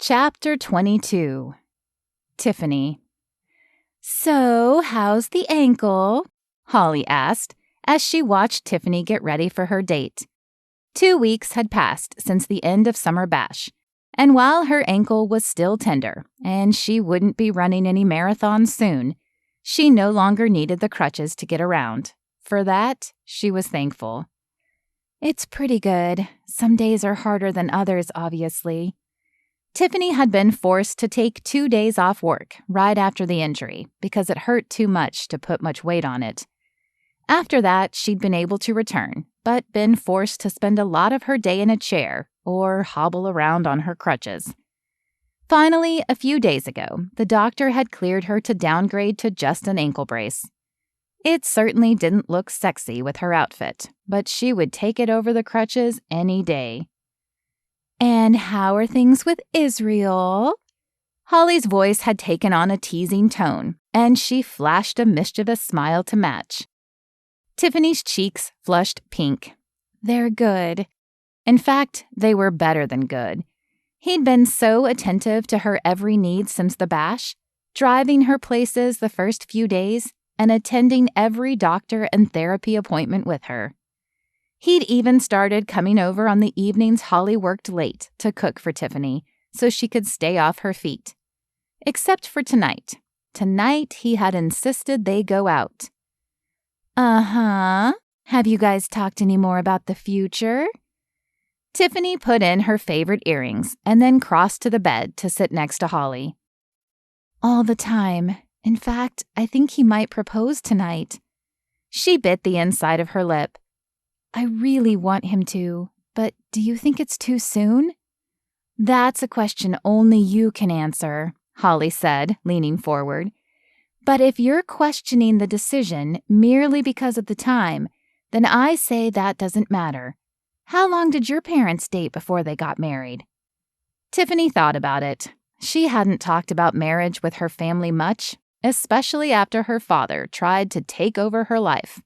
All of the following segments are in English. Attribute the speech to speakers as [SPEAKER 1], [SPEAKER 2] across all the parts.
[SPEAKER 1] Chapter 22. Tiffany. "So, how's the ankle?" Holly asked as she watched Tiffany get ready for her date. 2 weeks had passed since the end of summer bash, and while her ankle was still tender and she wouldn't be running any marathons soon, she no longer needed the crutches to get around. For that, she was thankful. "It's pretty good. Some days are harder than others, obviously." Tiffany had been forced to take 2 days off work right after the injury because it hurt too much to put much weight on it. After that, she'd been able to return, but been forced to spend a lot of her day in a chair or hobble around on her crutches. Finally, a few days ago, the doctor had cleared her to downgrade to just an ankle brace. It certainly didn't look sexy with her outfit, but she would take it over the crutches any day. "And how are things with Israel?" Holly's voice had taken on a teasing tone, and she flashed a mischievous smile to match. Tiffany's cheeks flushed pink. "They're good." In fact, they were better than good. He'd been so attentive to her every need since the bash, driving her places the first few days, and attending every doctor and therapy appointment with her. He'd even started coming over on the evenings Holly worked late to cook for Tiffany so she could stay off her feet. Except for tonight. Tonight, he had insisted they go out. "Uh-huh. Have you guys talked any more about the future?" Tiffany put in her favorite earrings and then crossed to the bed to sit next to Holly. "All the time. In fact, I think he might propose tonight." She bit the inside of her lip. "I really want him to, but do you think it's too soon?" "That's a question only you can answer," Holly said, leaning forward. "But if you're questioning the decision merely because of the time, then I say that doesn't matter. How long did your parents date before they got married?" Tiffany thought about it. She hadn't talked about marriage with her family much, especially after her father tried to take over her life.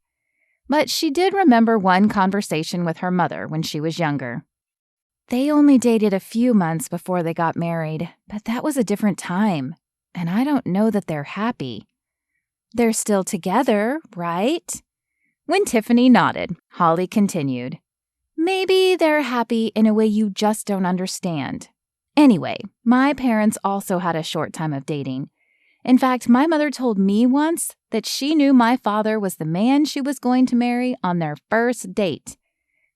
[SPEAKER 1] But she did remember one conversation with her mother when she was younger. "They only dated a few months before they got married, but that was a different time, and I don't know that they're happy." "They're still together, right?" When Tiffany nodded, Holly continued. "Maybe they're happy in a way you just don't understand. Anyway, my parents also had a short time of dating. In fact, my mother told me once that she knew my father was the man she was going to marry on their first date.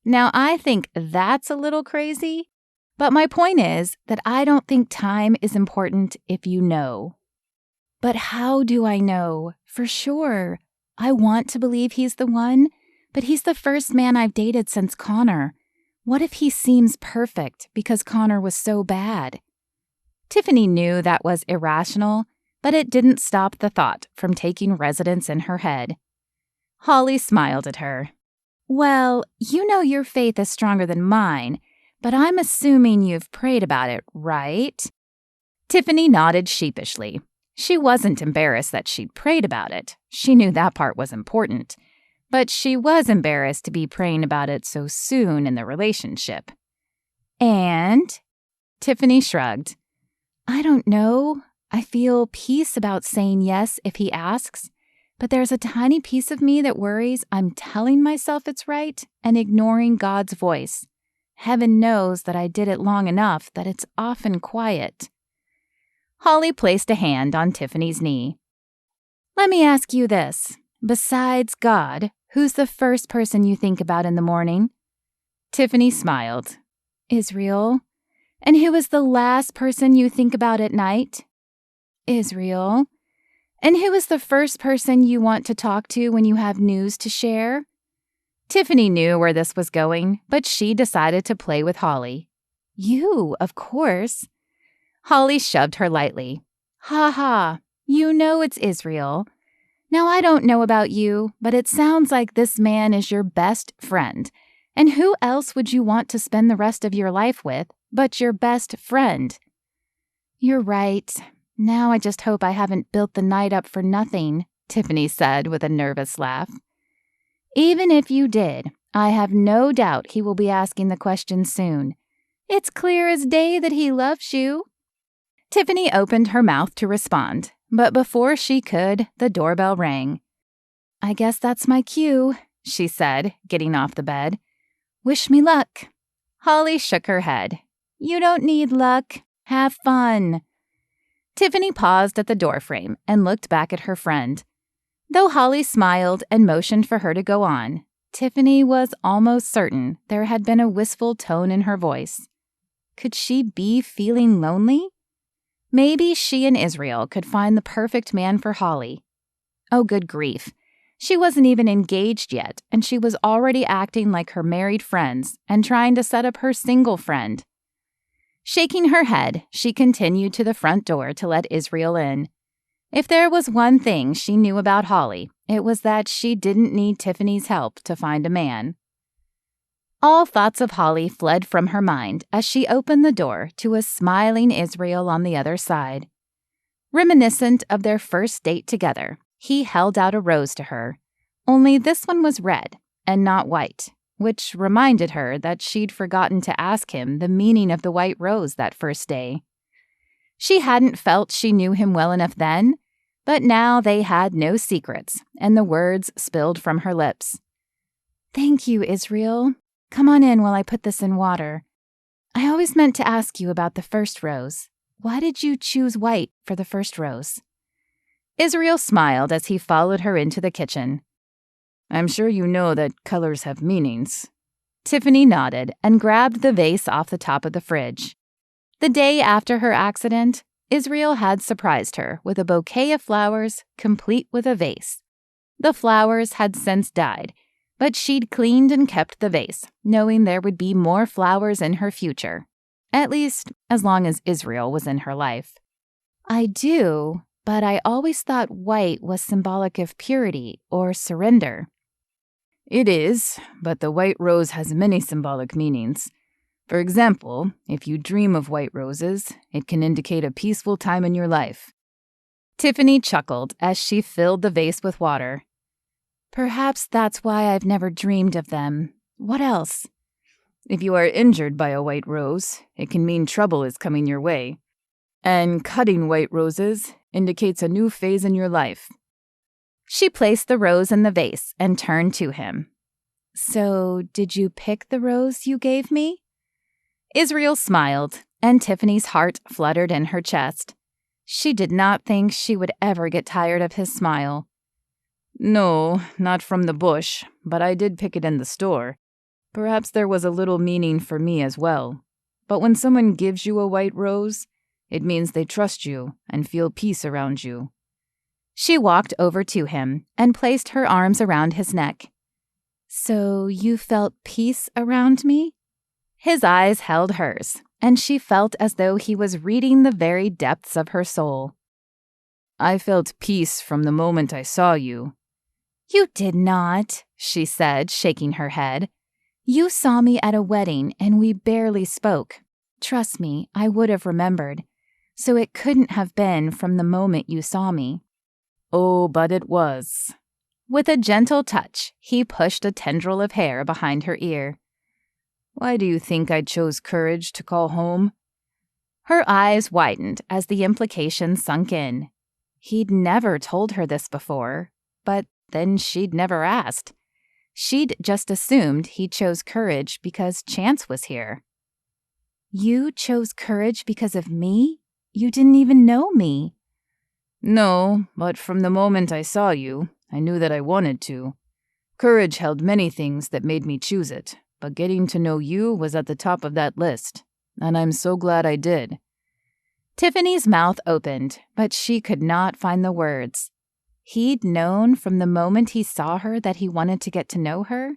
[SPEAKER 1] Now, I think that's a little crazy, but my point is that I don't think time is important if you know." "But how do I know? For sure. I want to believe he's the one, but he's the first man I've dated since Connor. What if he seems perfect because Connor was so bad?" Tiffany knew that was irrational, but it didn't stop the thought from taking residence in her head. Holly smiled at her. "Well, you know your faith is stronger than mine, but I'm assuming you've prayed about it, right?" Tiffany nodded sheepishly. She wasn't embarrassed that she'd prayed about it. She knew that part was important. But she was embarrassed to be praying about it so soon in the relationship. "And?" Tiffany shrugged. "I don't know. I feel peace about saying yes if he asks, but there's a tiny piece of me that worries I'm telling myself it's right and ignoring God's voice. Heaven knows that I did it long enough that it's often quiet." Holly placed a hand on Tiffany's knee. "Let me ask you this. Besides God, who's the first person you think about in the morning?" Tiffany smiled. "Israel." "And who is the last person you think about at night?" "Israel." "And who is the first person you want to talk to when you have news to share?" Tiffany knew where this was going, but she decided to play with Holly. "You, of course." Holly shoved her lightly. "Ha ha, you know it's Israel. Now I don't know about you, but it sounds like this man is your best friend. And who else would you want to spend the rest of your life with but your best friend?" "You're right. Now I just hope I haven't built the night up for nothing," Tiffany said with a nervous laugh. "Even if you did, I have no doubt he will be asking the question soon. It's clear as day that he loves you." Tiffany opened her mouth to respond, but before she could, the doorbell rang. "I guess that's my cue," she said, getting off the bed. "Wish me luck." Holly shook her head. "You don't need luck. Have fun." Tiffany paused at the doorframe and looked back at her friend. Though Holly smiled and motioned for her to go on, Tiffany was almost certain there had been a wistful tone in her voice. Could she be feeling lonely? Maybe she and Israel could find the perfect man for Holly. Oh, good grief. She wasn't even engaged yet, and she was already acting like her married friends and trying to set up her single friend. Shaking her head, she continued to the front door to let Israel in. If there was one thing she knew about Holly, it was that she didn't need Tiffany's help to find a man. All thoughts of Holly fled from her mind as she opened the door to a smiling Israel on the other side. Reminiscent of their first date together, he held out a rose to her, only this one was red and not white, which reminded her that she'd forgotten to ask him the meaning of the white rose that first day. She hadn't felt she knew him well enough then, but now they had no secrets, and the words spilled from her lips. "Thank you, Israel. Come on in while I put this in water. I always meant to ask you about the first rose. Why did you choose white for the first rose?" Israel smiled as he followed her into the kitchen. "I'm sure you know that colors have meanings." Tiffany nodded and grabbed the vase off the top of the fridge. The day after her accident, Israel had surprised her with a bouquet of flowers, complete with a vase. The flowers had since died, but she'd cleaned and kept the vase, knowing there would be more flowers in her future. At least, as long as Israel was in her life. "I do, but I always thought white was symbolic of purity or surrender." "It is, but the white rose has many symbolic meanings. For example, if you dream of white roses, it can indicate a peaceful time in your life." Tiffany chuckled as she filled the vase with water. "Perhaps that's why I've never dreamed of them. What else?" "If you are injured by a white rose, it can mean trouble is coming your way. And cutting white roses indicates a new phase in your life." She placed the rose in the vase and turned to him. "So, did you pick the rose you gave me?" Israel smiled, and Tiffany's heart fluttered in her chest. She did not think she would ever get tired of his smile. "No, not from the bush, but I did pick it in the store. Perhaps there was a little meaning for me as well. But when someone gives you a white rose, it means they trust you and feel peace around you." She walked over to him and placed her arms around his neck. "So you felt peace around me?" His eyes held hers, and she felt as though he was reading the very depths of her soul. "I felt peace from the moment I saw you." "You did not," she said, shaking her head. "You saw me at a wedding and we barely spoke. Trust me, I would have remembered. So it couldn't have been from the moment you saw me."
[SPEAKER 2] "Oh, but it was."
[SPEAKER 1] With a gentle touch, he pushed a tendril of hair behind her ear.
[SPEAKER 2] "Why do you think I chose courage to call home?"
[SPEAKER 1] Her eyes widened as the implication sunk in. He'd never told her this before, but then she'd never asked. She'd just assumed he chose courage because Chance was here. "You chose courage because of me? You didn't even know me."
[SPEAKER 2] "No, but from the moment I saw you, I knew that I wanted to. Courage held many things that made me choose it, but getting to know you was at the top of that list, and I'm so glad I did."
[SPEAKER 1] Tiffany's mouth opened, but she could not find the words. He'd known from the moment he saw her that he wanted to get to know her?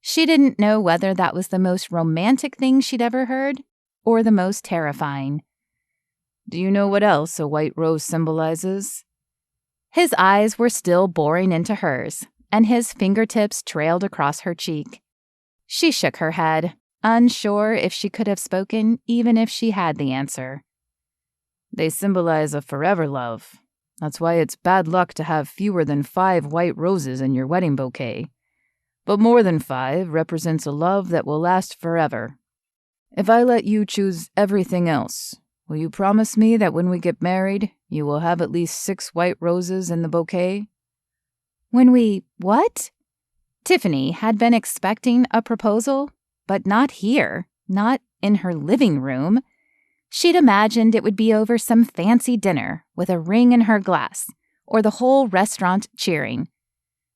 [SPEAKER 1] She didn't know whether that was the most romantic thing she'd ever heard or the most terrifying.
[SPEAKER 2] "Do you know what else a white rose symbolizes?"
[SPEAKER 1] His eyes were still boring into hers, and his fingertips trailed across her cheek. She shook her head, unsure if she could have spoken even if she had the answer.
[SPEAKER 2] "They symbolize a forever love. That's why it's bad luck to have fewer than 5 white roses in your wedding bouquet. But more than 5 represents a love that will last forever. If I let you choose everything else, Will you promise me that when we get married, you will have at least 6 white roses in the bouquet?
[SPEAKER 1] When we what? Tiffany had been expecting a proposal, but not here, not in her living room. She'd imagined it would be over some fancy dinner with a ring in her glass, or the whole restaurant cheering.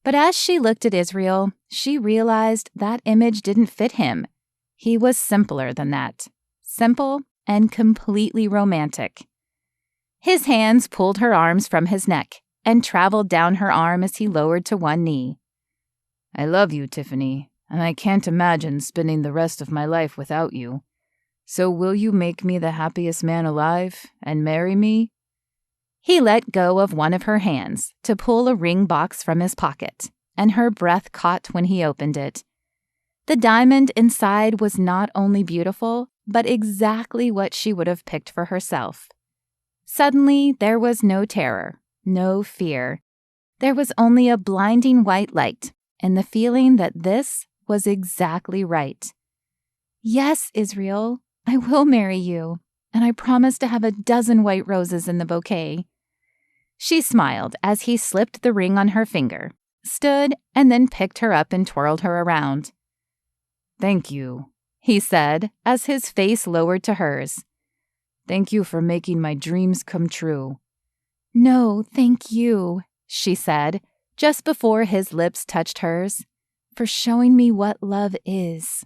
[SPEAKER 1] But as she looked at Israel, she realized that image didn't fit him. He was simpler than that. Simple and completely romantic. His hands pulled her arms from his neck and traveled down her arm as he lowered to one knee.
[SPEAKER 2] I love you, Tiffany, and I can't imagine spending the rest of my life without you. So will you make me the happiest man alive and marry me?
[SPEAKER 1] He let go of one of her hands to pull a ring box from his pocket, and her breath caught when he opened it. The diamond inside was not only beautiful, but exactly what she would have picked for herself. Suddenly, there was no terror, no fear. There was only a blinding white light and the feeling that this was exactly right. Yes, Israel, I will marry you, and I promise to have 12 white roses in the bouquet. She smiled as he slipped the ring on her finger, stood, and then picked her up and twirled her around.
[SPEAKER 2] Thank you,
[SPEAKER 1] he said as his face lowered to hers.
[SPEAKER 2] Thank you for making my dreams come true.
[SPEAKER 1] No, thank you, she said, just before his lips touched hers, for showing me what love is.